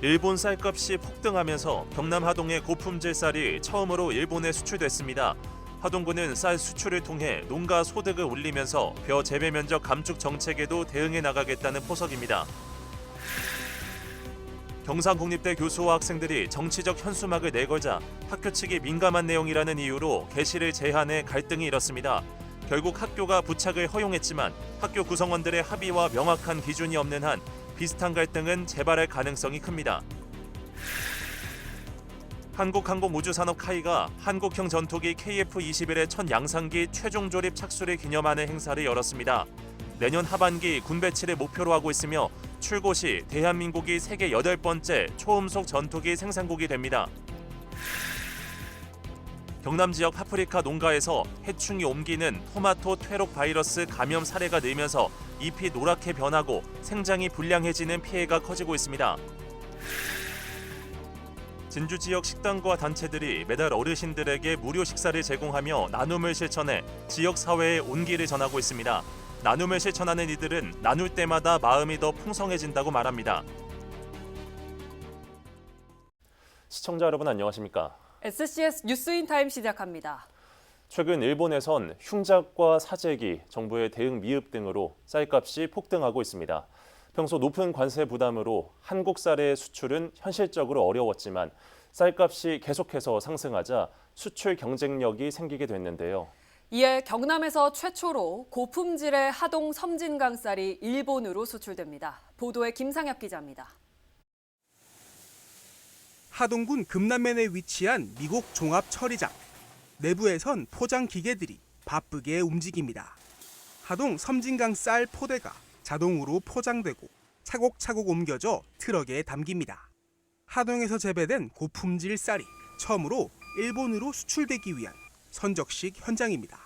일본 쌀값이 폭등하면서 경남 하동의 고품질 쌀이 처음으로 일본에 수출됐습니다. 하동군은 쌀 수출을 통해 농가 소득을 올리면서 벼 재배 면적 감축 정책에도 대응해 나가겠다는 포석입니다. 경상국립대 교수와 학생들이 정치적 현수막을 내걸자 학교 측이 민감한 내용이라는 이유로 개시를 제한해 갈등이 일었습니다. 결국 학교가 부착을 허용했지만 학교 구성원들의 합의와 명확한 기준이 없는 한 비슷한 갈등은 재발할 가능성이 큽니다. 한국항공우주산업 카이가 한국형 전투기 KF-21의 첫 양산기 최종 조립 착수를 기념하는 행사를 열었습니다. 내년 하반기 군 배치를 목표로 하고 있으며 출고 시 대한민국이 세계 8번째 초음속 전투기 생산국이 됩니다. 경남 지역 파프리카 농가에서 해충이 옮기는 토마토 퇴록 바이러스 감염 사례가 늘면서 잎이 노랗게 변하고 생장이 불량해지는 피해가 커지고 있습니다. 진주 지역 식당과 단체들이 매달 어르신들에게 무료 식사를 제공하며 나눔을 실천해 지역 사회에 온기를 전하고 있습니다. 나눔을 실천하는 이들은 나눌 때마다 마음이 더 풍성해진다고 말합니다. 시청자 여러분 안녕하십니까? SCS 뉴스인타임 시작합니다. 최근 일본에선 흉작과 사재기, 정부의 대응 미흡 등으로 쌀값이 폭등하고 있습니다. 평소 높은 관세 부담으로 한국 쌀의 수출은 현실적으로 어려웠지만 쌀값이 계속해서 상승하자 수출 경쟁력이 생기게 됐는데요. 이에 경남에서 최초로 고품질의 하동 섬진강 쌀이 일본으로 수출됩니다. 보도에 김상엽 기자입니다. 하동군 금남면에 위치한 미국 종합 처리장. 내부에선 포장 기계들이 바쁘게 움직입니다. 하동 섬진강 쌀 포대가 자동으로 포장되고 차곡차곡 옮겨져 트럭에 담깁니다. 하동에서 재배된 고품질 쌀이 처음으로 일본으로 수출되기 위한 선적식 현장입니다.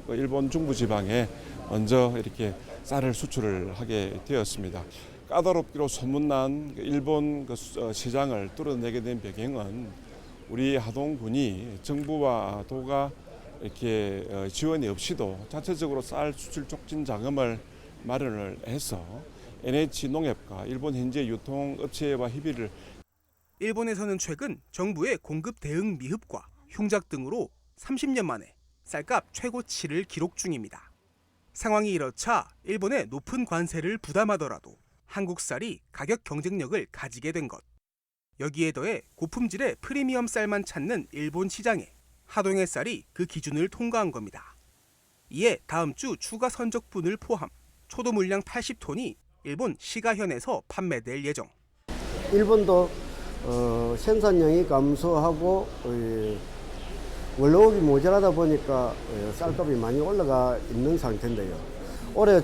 일본 중부지방에 먼저 이렇게 쌀을 수출을 하게 되었습니다. 까다롭기로 소문난 일본 시장을 뚫어내게 된 배경은 우리 하동군이 정부와 도가 이렇게 지원이 없이도 자체적으로 쌀 수출 촉진 자금을 마련을 해서 NH농협과 일본 현재 유통업체와 협의를 일본에서는 최근 정부의 공급 대응 미흡과 흉작 등으로 30년 만에 쌀값 최고치를 기록 중입니다. 상황이 이렇자 일본의 높은 관세를 부담하더라도 한국 쌀이 가격 경쟁력을 가지게 된 것. 여기에 더해 고품질의 프리미엄 쌀만 찾는 일본 시장에 하동의 쌀이 그 기준을 통과한 겁니다. 이에 다음 주 추가 선적분을 포함 초도 물량 80톤이 일본 시가현에서 판매될 예정. 일본도 생산량이 감소하고 원로업이 모자라다 보니까 쌀값이 많이 올라가 있는 상태인데요. 올해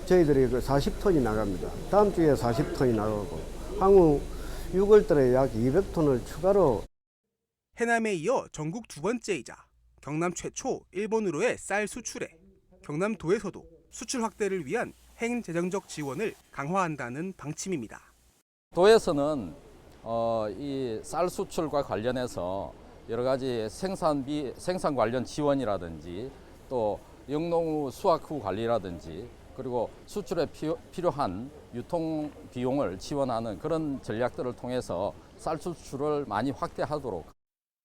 저희들이 40톤이 나갑니다. 다음 주에 40톤이 나가고 향후 6월달에 약 200톤을 추가로. 해남에 이어 전국 두 번째이자 경남 최초 일본으로의 쌀 수출에 경남도에서도 수출 확대를 위한 행재정적 지원을 강화한다는 방침입니다. 도에서는 이 쌀 수출과 관련해서 여러 가지 생산 관련 지원이라든지 또 영농 수확 후 관리라든지 그리고 수출에 필요한 유통 비용을 지원하는 그런 전략들을 통해서 쌀 수출을 많이 확대하도록.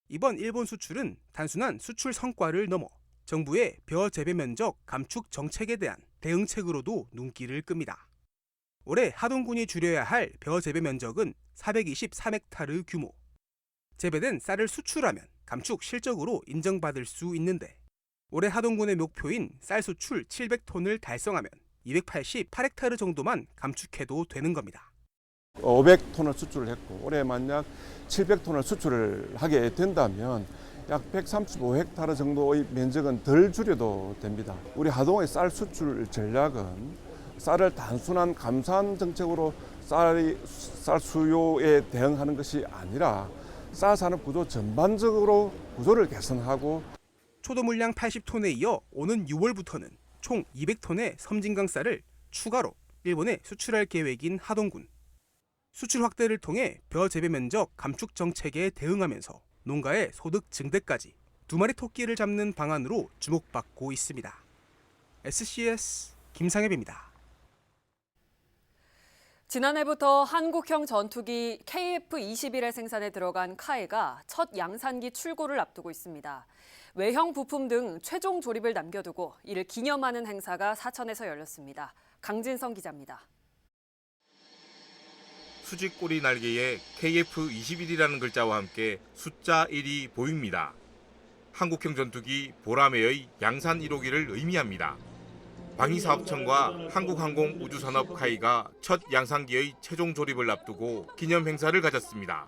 이번 일본 수출은 단순한 수출 성과를 넘어 정부의 벼 재배 면적 감축 정책에 대한 대응책으로도 눈길을 끕니다. 올해 하동군이 줄여야 할 벼 재배 면적은 423헥타르 규모. 재배된 쌀을 수출하면 감축 실적으로 인정받을 수 있는데 올해 하동군의 목표인 쌀 수출 700톤을 달성하면 288헥타르 정도만 감축해도 되는 겁니다. 500톤을 수출을 했고 올해 만약 700톤을 수출을 하게 된다면 약 135헥타르 정도의 면적은 덜 줄여도 됩니다. 우리 하동의 쌀 수출 전략은 쌀을 단순한 감산 정책으로 쌀 수요에 대응하는 것이 아니라 쌀 산업 구조 전반적으로 구조를 개선하고 초도 물량 80톤에 이어 오는 6월부터는 총 200톤의 섬진강 쌀을 추가로 일본에 수출할 계획인 하동군. 수출 확대를 통해 벼 재배 면적 감축 정책에 대응하면서 농가의 소득 증대까지 두 마리 토끼를 잡는 방안으로 주목받고 있습니다. SCS 김상엽입니다. 지난해부터 한국형 전투기 KF-21의 생산에 들어간 카이가 첫 양산기 출고를 앞두고 있습니다. 외형 부품 등 최종 조립을 남겨두고 이를 기념하는 행사가 사천에서 열렸습니다. 강진성 기자입니다. 수직꼬리 날개에 KF-21이라는 글자와 함께 숫자 1이 보입니다. 한국형 전투기 보라매의 양산 1호기를 의미합니다. 방위사업청과 한국항공우주산업 카이가 첫 양산기의 최종 조립을 앞두고 기념 행사를 가졌습니다.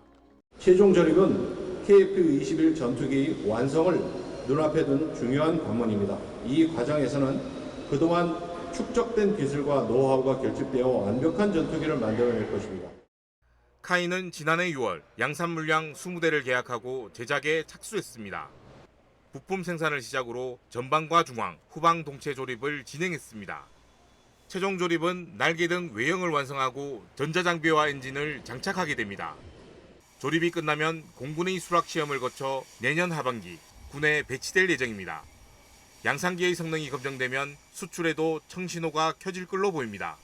최종 조립은 KF-21 전투기 완성을 눈앞에 둔 중요한 관문입니다. 이 과정에서는 그동안 축적된 기술과 노하우가 결집되어 완벽한 전투기를 만들어낼 것입니다. 카이는 지난해 6월 양산 물량 20대를 계약하고 제작에 착수했습니다. 부품 생산을 시작으로 전방과 중앙, 후방 동체 조립을 진행했습니다. 최종 조립은 날개 등 외형을 완성하고 전자장비와 엔진을 장착하게 됩니다. 조립이 끝나면 공군의 수락 시험을 거쳐 내년 하반기 군에 배치될 예정입니다. 양산기의 성능이 검증되면 수출에도 청신호가 켜질 걸로 보입니다.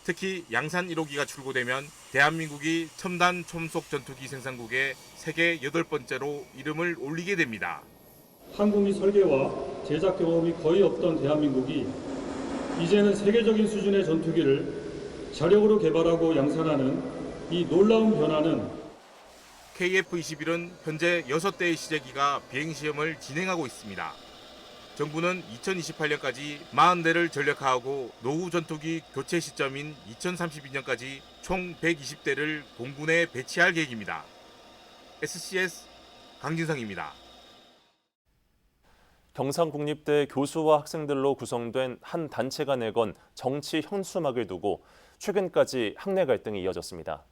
특히 양산 1호기가 출고되면 대한민국이 첨단 촘속 전투기 생산국에 세계 8번째로 이름을 올리게 됩니다. 항공기 설계와 제작 경험이 거의 없던 대한민국이 이제는 세계적인 수준의 전투기를 자력으로 개발하고 양산하는 이 놀라운 변화는 KF-21은 현재 6대의 시제기가 비행시험을 진행하고 있습니다. 정부는 2028년까지 40대를 전력화하고 노후 전투기 교체 시점인 2032년까지 총 120대를 공군에 배치할 계획입니다. SCS 강진성입니다. 경상국립대 교수와 학생들로 구성된 한 단체가 내건 정치 현수막을 두고 최근까지 학내 갈등이 이어졌습니다.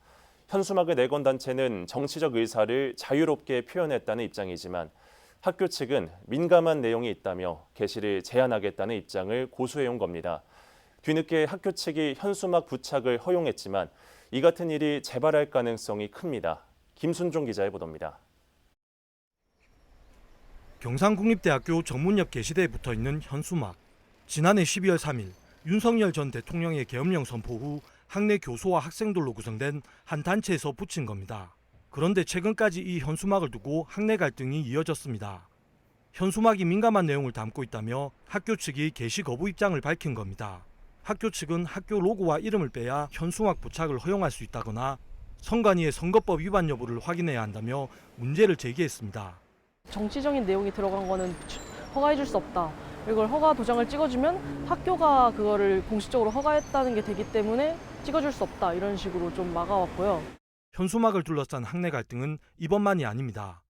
현수막을 내건 단체는 정치적 의사를 자유롭게 표현했다는 입장이지만 학교 측은 민감한 내용이 있다며 게시를 제한하겠다는 입장을 고수해온 겁니다. 뒤늦게 학교 측이 현수막 부착을 허용했지만 이 같은 일이 재발할 가능성이 큽니다. 김순종 기자의 보도입니다. 경상국립대학교 정문옆 게시대에 붙어있는 현수막. 지난해 12월 3일 윤석열 전 대통령의 계엄령 선포 후 학내 교수와 학생들로 구성된 한 단체에서 붙인 겁니다. 그런데 최근까지 이 현수막을 두고 학내 갈등이 이어졌습니다. 현수막이 민감한 내용을 담고 있다며 학교 측이 게시 거부 입장을 밝힌 겁니다. 학교 측은 학교 로고와 이름을 빼야 현수막 부착을 허용할 수 있다거나 선관위의 선거법 위반 여부를 확인해야 한다며 문제를 제기했습니다. 정치적인 내용이 들어간 거는 허가해 줄 수 없다. 이걸 허가 도장을 찍어주면 학교가 그거를 공식적으로 허가했다는 게 되기 때문에 찍어줄 수 없다. 이런 식으로 좀 막아왔고요. 현수막을 둘러싼 학내 갈등은 이번만이 아닙니다.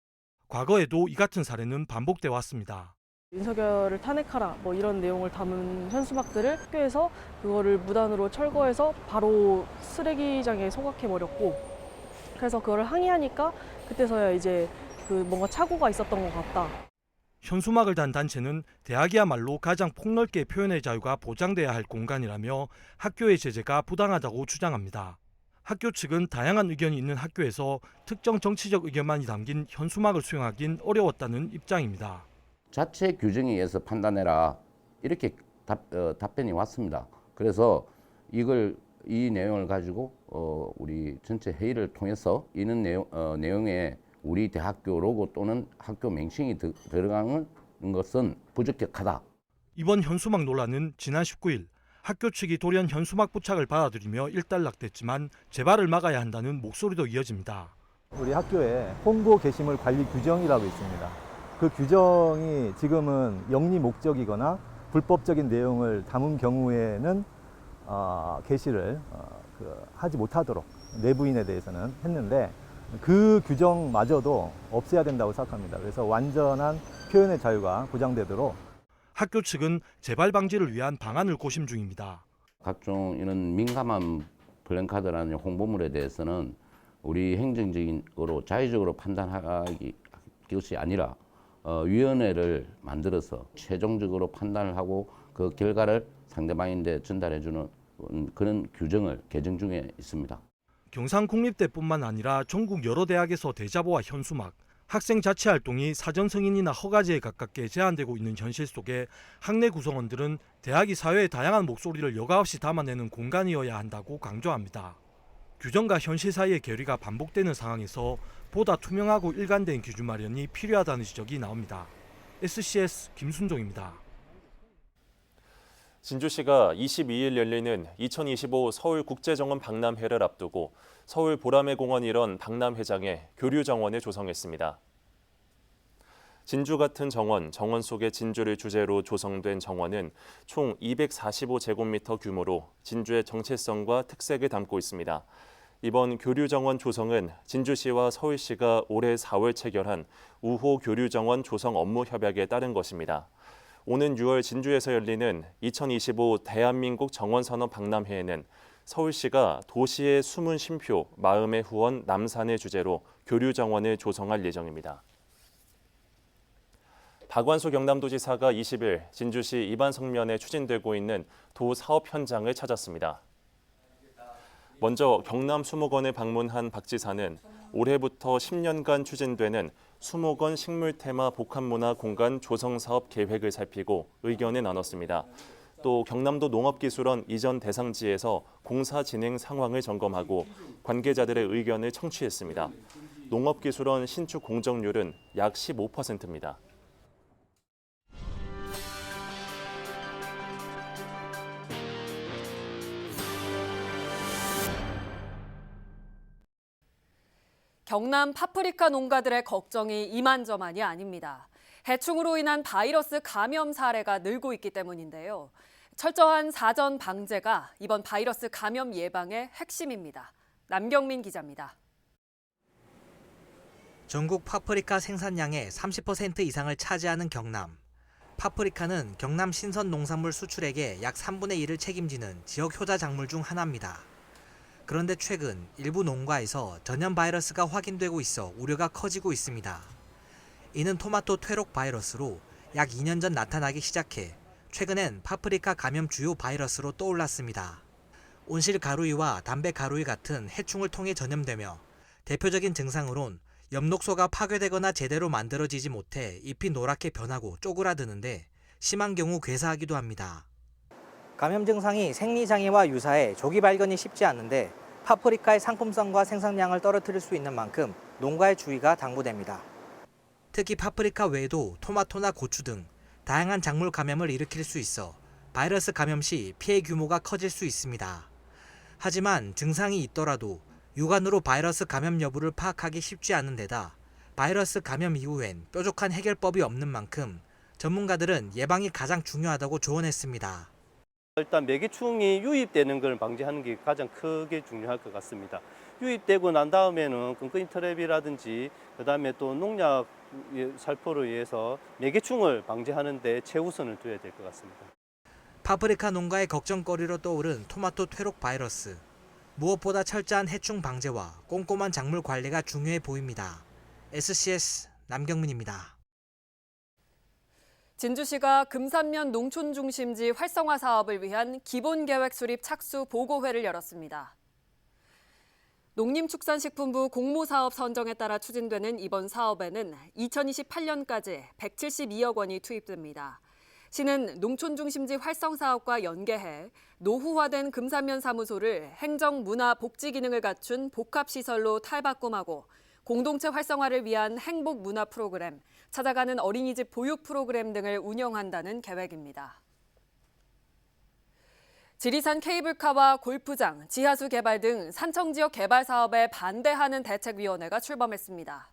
과거에도 이 같은 사례는 반복돼 왔습니다. 윤석열을 탄핵하라 뭐 이런 내용을 담은 현수막들을 학교에서 그거를 무단으로 철거해서 바로 쓰레기장에 소각해버렸고 그래서 그거를 항의하니까 그때서야 이제 뭔가 착오가 있었던 것 같다. 현수막을 단 단체는 대학이야말로 가장 폭넓게 표현의 자유가 보장돼야 할 공간이라며 학교의 제재가 부당하다고 주장합니다. 학교 측은 다양한 의견이 있는 학교에서 특정 정치적 의견만이 담긴 현수막을 수용하긴 어려웠다는 입장입니다. 자체 규정에 의해서 판단해라 이렇게 답변이 왔습니다. 그래서 이 내용을 가지고 우리 전체 회의를 통해서 이는 내용에 우리 대학교 로고 또는 학교 명칭이 들어가는 것은 부적격하다. 이번 현수막 논란은 지난 19일 학교 측이 돌연 현수막 부착을 받아들이며 일단락됐지만 재발을 막아야 한다는 목소리도 이어집니다. 우리 학교에 홍보 게시물 관리 규정이라고 있습니다. 그 규정이 지금은 영리 목적이거나 불법적인 내용을 담은 경우에는 게시를 하지 못하도록 내부인에 대해서는 했는데 그 규정마저도 없애야 된다고 생각합니다. 그래서 완전한 표현의 자유가 보장되도록 학교 측은 재발 방지를 위한 방안을 고심 중입니다. 각종 이런 민감한 플랜카드라는 홍보물에 대해서는 우리 행정적으로 자의적으로 판단하기 것이 아니라 위원회를 만들어서 최종적으로 판단을 하고 그 결과를 상대방인데 전달해주는 그런 규정을 개정 중에 있습니다. 경상국립대뿐만 아니라 전국 여러 대학에서 대자보와 현수막, 학생 자체 활동이 사전 승인이나 허가제에 가깝게 제한되고 있는 현실 속에 학내 구성원들은 대학이 사회의 다양한 목소리를 여과 없이 담아내는 공간이어야 한다고 강조합니다. 규정과 현실 사이의 괴리가 반복되는 상황에서 보다 투명하고 일관된 기준 마련이 필요하다는 지적이 나옵니다. SCS 김순종입니다. 진주시가 22일 열리는 2025 서울국제정원 박람회를 앞두고 서울 보라매공원 일원 박람회장에 교류정원을 조성했습니다. 진주 같은 정원, 정원 속의 진주를 주제로 조성된 정원은 총 245제곱미터 규모로 진주의 정체성과 특색을 담고 있습니다. 이번 교류정원 조성은 진주시와 서울시가 올해 4월 체결한 우호 교류정원 조성 업무 협약에 따른 것입니다. 오는 6월 진주에서 열리는 2025 대한민국 정원산업 박람회에는 서울시가 도시의 숨은 쉼표, 마음의 후원 남산을 주제로 교류정원을 조성할 예정입니다. 박완수 경남도지사가 20일 진주시 이반성면에 추진되고 있는 도 사업 현장을 찾았습니다. 먼저 경남 수목원을 방문한 박 지사는 올해부터 10년간 추진되는 수목원 식물 테마 복합문화 공간 조성 사업 계획을 살피고 의견을 나눴습니다. 또 경남도 농업기술원 이전 대상지에서 공사 진행 상황을 점검하고 관계자들의 의견을 청취했습니다. 농업기술원 신축 공정률은 약 15%입니다. 경남 파프리카 농가들의 걱정이 이만저만이 아닙니다. 해충으로 인한 바이러스 감염 사례가 늘고 있기 때문인데요. 철저한 사전 방제가 이번 바이러스 감염 예방의 핵심입니다. 남경민 기자입니다. 전국 파프리카 생산량의 30% 이상을 차지하는 경남. 파프리카는 경남 신선 농산물 수출액의 약 3분의 1을 책임지는 지역 효자 작물 중 하나입니다. 그런데 최근 일부 농가에서 전염 바이러스가 확인되고 있어 우려가 커지고 있습니다. 이는 토마토 퇴록 바이러스로 약 2년 전 나타나기 시작해 최근엔 파프리카 감염 주요 바이러스로 떠올랐습니다. 온실 가루이와 담배 가루이 같은 해충을 통해 전염되며 대표적인 증상으론 엽록소가 파괴되거나 제대로 만들어지지 못해 잎이 노랗게 변하고 쪼그라드는데 심한 경우 괴사하기도 합니다. 감염 증상이 생리장애와 유사해 조기 발견이 쉽지 않은데 파프리카의 상품성과 생산량을 떨어뜨릴 수 있는 만큼 농가의 주의가 당부됩니다. 특히 파프리카 외에도 토마토나 고추 등 다양한 작물 감염을 일으킬 수 있어 바이러스 감염 시 피해 규모가 커질 수 있습니다. 하지만 증상이 있더라도 육안으로 바이러스 감염 여부를 파악하기 쉽지 않은 데다 바이러스 감염 이후엔 뾰족한 해결법이 없는 만큼 전문가들은 예방이 가장 중요하다고 조언했습니다. 일단 매개충이 유입되는 걸 방지하는 게 가장 크게 중요할 것 같습니다. 유입되고 난 다음에는 끈끈이 트랩이라든지 그다음에 또 농약 살포로 의해서 매개충을 방지하는 데 최우선을 둬야 될 것 같습니다. 파프리카 농가의 걱정거리로 떠오른 토마토 퇴록 바이러스. 무엇보다 철저한 해충 방제와 꼼꼼한 작물 관리가 중요해 보입니다. SCS 남경민입니다. 진주시가 금산면 농촌중심지 활성화 사업을 위한 기본계획 수립 착수 보고회를 열었습니다. 농림축산식품부 공모사업 선정에 따라 추진되는 이번 사업에는 2028년까지 172억 원이 투입됩니다. 시는 농촌중심지 활성사업과 연계해 노후화된 금산면 사무소를 행정, 문화, 복지 기능을 갖춘 복합시설로 탈바꿈하고 공동체 활성화를 위한 행복 문화 프로그램, 찾아가는 어린이집 보육 프로그램 등을 운영한다는 계획입니다. 지리산 케이블카와 골프장, 지하수 개발 등 산청 지역 개발 사업에 반대하는 대책위원회가 출범했습니다.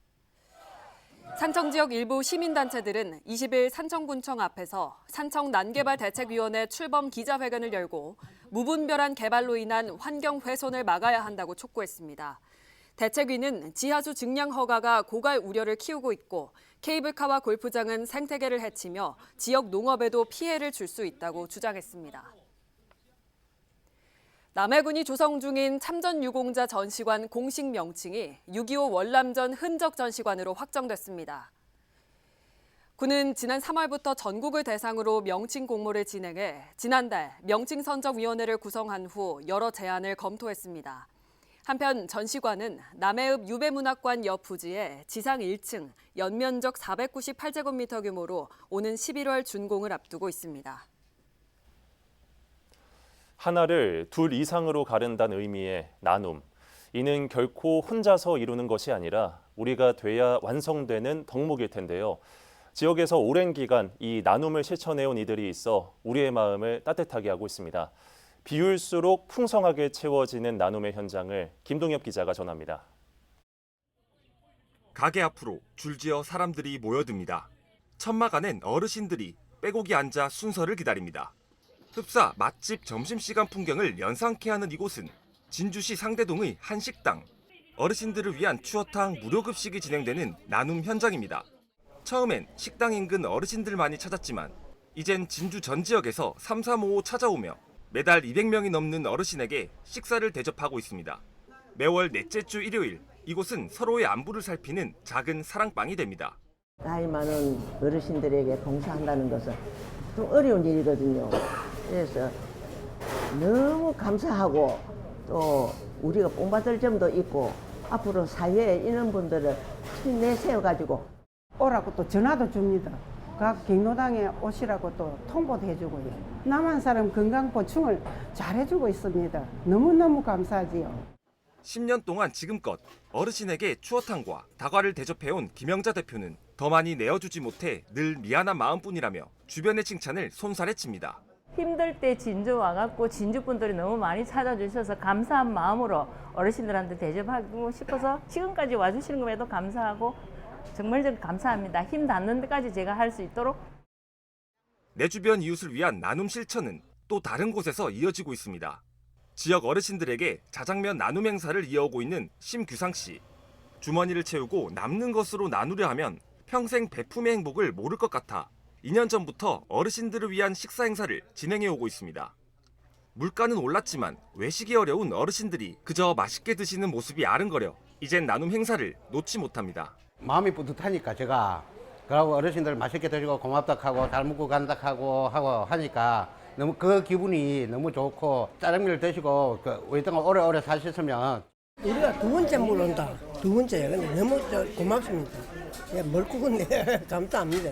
산청 지역 일부 시민단체들은 20일 산청군청 앞에서 산청 난개발 대책위원회 출범 기자회견을 열고 무분별한 개발로 인한 환경 훼손을 막아야 한다고 촉구했습니다. 대책위는 지하수 증량 허가가 고갈 우려를 키우고 있고 케이블카와 골프장은 생태계를 해치며 지역 농업에도 피해를 줄 수 있다고 주장했습니다. 남해군이 조성 중인 참전유공자 전시관 공식 명칭이 6.25 월남전 흔적 전시관으로 확정됐습니다. 군은 지난 3월부터 전국을 대상으로 명칭 공모를 진행해 지난달 명칭 선정위원회를 구성한 후 여러 제안을 검토했습니다. 한편 전시관은 남해읍 유배문학관 옆 부지에 지상 1층, 연면적 498제곱미터 규모로 오는 11월 준공을 앞두고 있습니다. 하나를 둘 이상으로 가른다는 의미의 나눔. 이는 결코 혼자서 이루는 것이 아니라 우리가 돼야 완성되는 덕목일 텐데요. 지역에서 오랜 기간 이 나눔을 실천해온 이들이 있어 우리의 마음을 따뜻하게 하고 있습니다. 비울수록 풍성하게 채워지는 나눔의 현장을 김동엽 기자가 전합니다. 가게 앞으로 줄지어 사람들이 모여듭니다. 천막 안엔 어르신들이 빼곡히 앉아 순서를 기다립니다. 흡사 맛집 점심시간 풍경을 연상케 하는 이곳은 진주시 상대동의 한 식당. 어르신들을 위한 추어탕 무료급식이 진행되는 나눔 현장입니다. 처음엔 식당 인근 어르신들만이 찾았지만 이젠 진주 전 지역에서 3355 찾아오며 매달 200명이 넘는 어르신에게 식사를 대접하고 있습니다. 매월 넷째 주 일요일, 이곳은 서로의 안부를 살피는 작은 사랑방이 됩니다. 나이 많은 어르신들에게 봉사한다는 것은 좀 어려운 일이거든요. 그래서 너무 감사하고 또 우리가 본받을 점도 있고 앞으로 사회에 있는 분들을 내세워가지고 오라고 또 전화도 줍니다. 각 경로당에 오시라고 또 통보도 해주고요. 남한 사람 건강 보충을 잘 해주고 있습니다. 너무너무 감사하지요. 10년 동안 지금껏 어르신에게 추어탕과 다과를 대접해온 김영자 대표는 더 많이 내어주지 못해 늘 미안한 마음뿐이라며 주변의 칭찬을 손살에 칩니다. 힘들 때 진주 와갖고 진주 분들이 너무 많이 찾아주셔서 감사한 마음으로 어르신들한테 대접하고 싶어서 지금까지 와주시는 것에도 감사하고 정말 감사합니다. 힘 닿는 데까지 제가 할 수 있도록. 내 주변 이웃을 위한 나눔 실천은 또 다른 곳에서 이어지고 있습니다. 지역 어르신들에게 자장면 나눔 행사를 이어오고 있는 심규상 씨. 주머니를 채우고 남는 것으로 나누려 하면 평생 베품의 행복을 모를 것 같아 2년 전부터 어르신들을 위한 식사 행사를 진행해 오고 있습니다. 물가는 올랐지만 외식이 어려운 어르신들이 그저 맛있게 드시는 모습이 아른거려 이젠 나눔 행사를 놓지 못합니다. 마음이 뿌듯하니까 제가 그러고 어르신들 맛있게 드시고 고맙다 하고 잘 먹고 간다 하고 하니까 너무 그 기분이 너무 좋고 짜장면을 드시고 오랫동안 오래오래 사셨으면 우리가 두 번째 물온다. 두 번째예요. 근데 너무 고맙습니다. 멀고근데 감사합니다.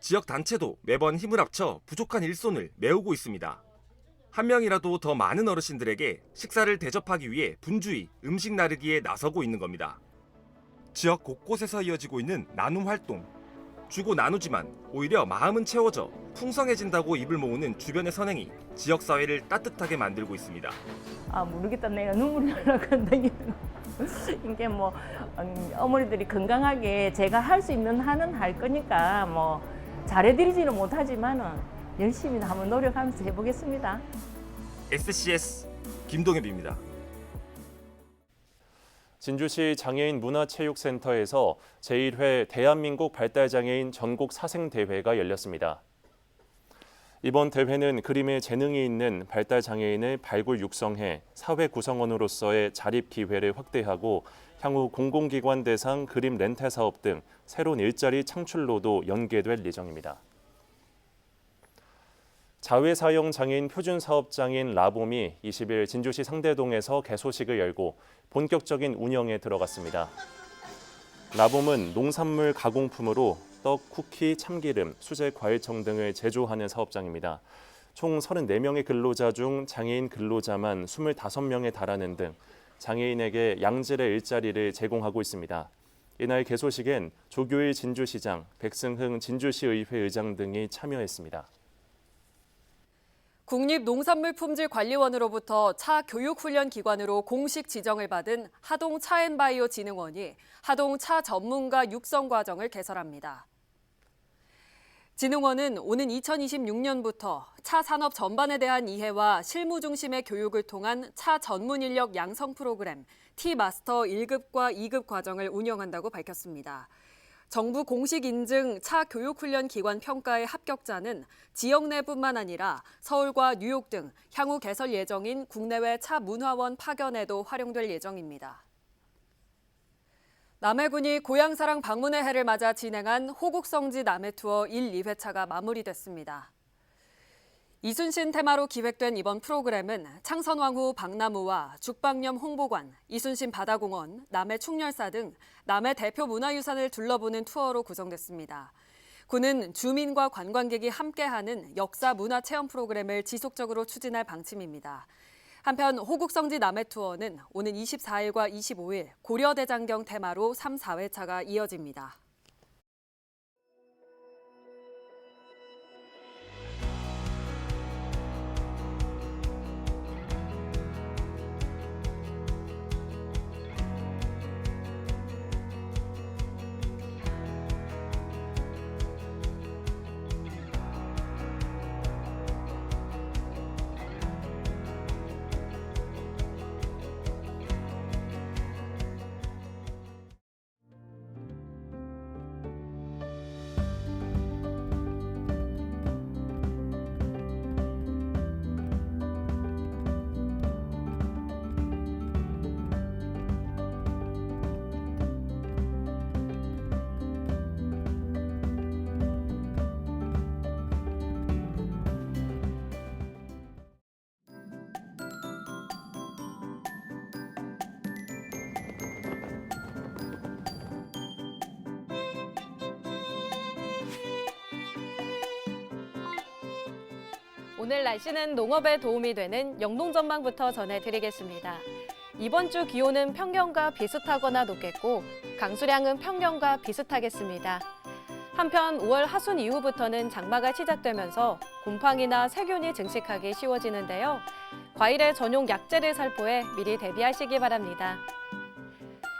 지역 단체도 매번 힘을 합쳐 부족한 일손을 메우고 있습니다. 한 명이라도 더 많은 어르신들에게 식사를 대접하기 위해 분주히 음식 나르기에 나서고 있는 겁니다. 지역 곳곳에서 이어지고 있는 나눔 활동. 주고 나누지만 오히려 마음은 채워져 풍성해진다고 입을 모으는 주변의 선행이 지역사회를 따뜻하게 만들고 있습니다. 모르겠다. 내가 눈물이 나간다. 이게 어머니들이 건강하게 제가 할 수 있는 한은 할 거니까 잘해드리지는 못하지만은 열심히 한번 노력하면서 해보겠습니다. SCS 김동엽입니다. 진주시 장애인 문화체육센터에서 제1회 대한민국 발달장애인 전국 사생대회가 열렸습니다. 이번 대회는 그림에 재능이 있는 발달장애인을 발굴 육성해 사회 구성원으로서의 자립 기회를 확대하고 향후 공공기관 대상 그림 렌탈 사업 등 새로운 일자리 창출로도 연계될 예정입니다. 자외사형 장애인 표준사업장인 라봄이 20일 진주시 상대동에서 개소식을 열고 본격적인 운영에 들어갔습니다. 라봄은 농산물 가공품으로 떡, 쿠키, 참기름, 수제 과일청 등을 제조하는 사업장입니다. 총 34명의 근로자 중 장애인 근로자만 25명에 달하는 등 장애인에게 양질의 일자리를 제공하고 있습니다. 이날 개소식엔 조교일 진주시장, 백승흥 진주시의회 의장 등이 참여했습니다. 국립농산물품질관리원으로부터 차 교육훈련기관으로 공식 지정을 받은 하동 차앤바이오 진흥원이 하동 차 전문가 육성 과정을 개설합니다. 진흥원은 오는 2026년부터 차 산업 전반에 대한 이해와 실무 중심의 교육을 통한 차 전문 인력 양성 프로그램 T-마스터 1급과 2급 과정을 운영한다고 밝혔습니다. 정부 공식 인증 차 교육훈련 기관 평가의 합격자는 지역 내뿐만 아니라 서울과 뉴욕 등 향후 개설 예정인 국내외 차 문화원 파견에도 활용될 예정입니다. 남해군이 고향사랑 방문의 해를 맞아 진행한 호국성지 남해 투어 1, 2회차가 마무리됐습니다. 이순신 테마로 기획된 이번 프로그램은 창선왕후 박나무와 죽방염 홍보관, 이순신 바다공원, 남해 충렬사 등 남해 대표 문화유산을 둘러보는 투어로 구성됐습니다. 군은 주민과 관광객이 함께하는 역사 문화 체험 프로그램을 지속적으로 추진할 방침입니다. 한편 호국성지 남해 투어는 오는 24일과 25일 고려대장경 테마로 3, 4회차가 이어집니다. 오늘 날씨는 농업에 도움이 되는 영농 전망부터 전해드리겠습니다. 이번 주 기온은 평년과 비슷하거나 높겠고 강수량은 평년과 비슷하겠습니다. 한편 5월 하순 이후부터는 장마가 시작되면서 곰팡이나 세균이 증식하기 쉬워지는데요. 과일의 전용 약재를 살포해 미리 대비하시기 바랍니다.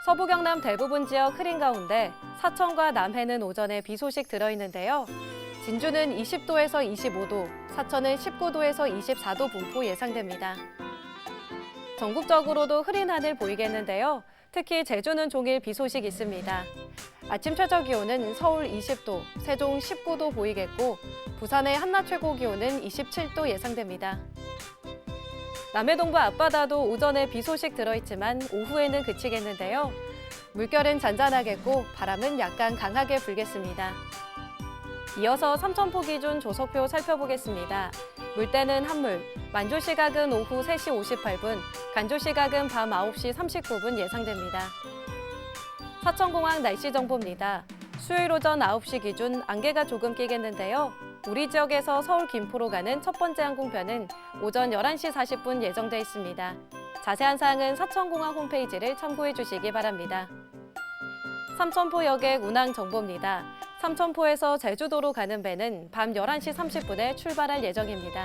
서부 경남 대부분 지역 흐린 가운데 사천과 남해는 오전에 비 소식 들어있는데요. 진주는 20도에서 25도, 사천은 19도에서 24도 분포 예상됩니다. 전국적으로도 흐린 하늘 보이겠는데요. 특히 제주는 종일 비 소식 있습니다. 아침 최저 기온은 서울 20도, 세종 19도 보이겠고 부산의 한낮 최고 기온은 27도 예상됩니다. 남해 동부 앞바다도 오전에 비 소식 들어있지만 오후에는 그치겠는데요. 물결은 잔잔하겠고 바람은 약간 강하게 불겠습니다. 이어서 삼천포 기준 조석표 살펴보겠습니다. 물때는 한물, 만조 시각은 오후 3시 58분, 간조 시각은 밤 9시 39분 예상됩니다. 사천공항 날씨 정보입니다. 수요일 오전 9시 기준 안개가 조금 끼겠는데요. 우리 지역에서 서울 김포로 가는 첫 번째 항공편은 오전 11시 40분 예정돼 있습니다. 자세한 사항은 사천공항 홈페이지를 참고해 주시기 바랍니다. 삼천포 여객 운항 정보입니다. 삼천포에서 제주도로 가는 배는 밤 11시 30분에 출발할 예정입니다.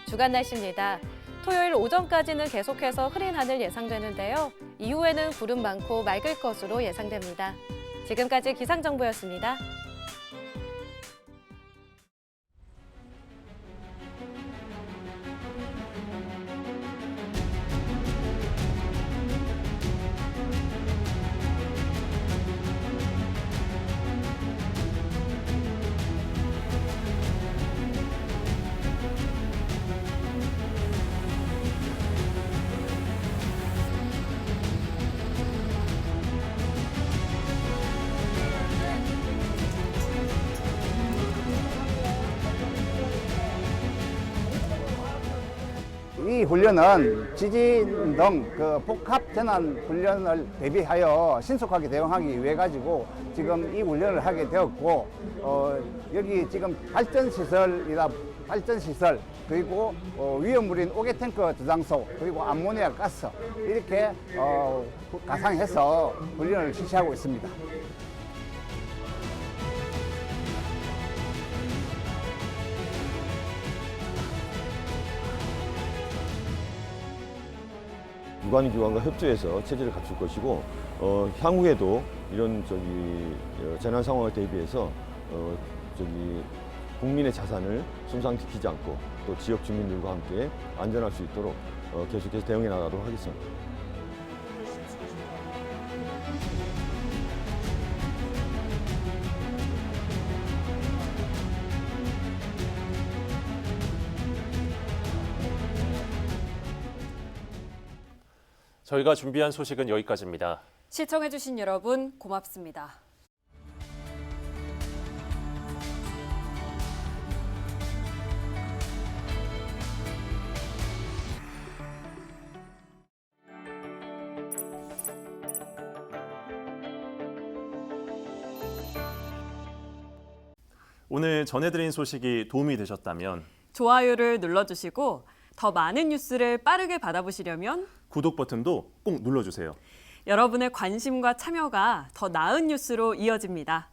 주간 날씨입니다. 토요일 오전까지는 계속해서 흐린 하늘 예상되는데요. 이후에는 구름 많고 맑을 것으로 예상됩니다. 지금까지 기상정보였습니다. 이 훈련은 지진 등 복합 재난 훈련을 대비하여 신속하게 대응하기 위해 가지고 지금 이 훈련을 하게 되었고, 여기 지금 발전 시설 그리고 위험물인 오개탱크 저장소 그리고 암모니아 가스 이렇게 가상해서 훈련을 실시하고 있습니다. 유관기관과 협조해서 체제를 갖출 것이고, 향후에도 이런 재난 상황을 대비해서 국민의 자산을 손상시키지 않고 또 지역 주민들과 함께 안전할 수 있도록 계속해서 대응해 나가도록 하겠습니다. 저희가 준비한 소식은 여기까지입니다. 시청해주신 여러분 고맙습니다. 오늘 전해드린 소식이 도움이 되셨다면 좋아요를 눌러주시고 더 많은 뉴스를 빠르게 받아보시려면 구독 버튼도 꼭 눌러주세요. 여러분의 관심과 참여가 더 나은 뉴스로 이어집니다.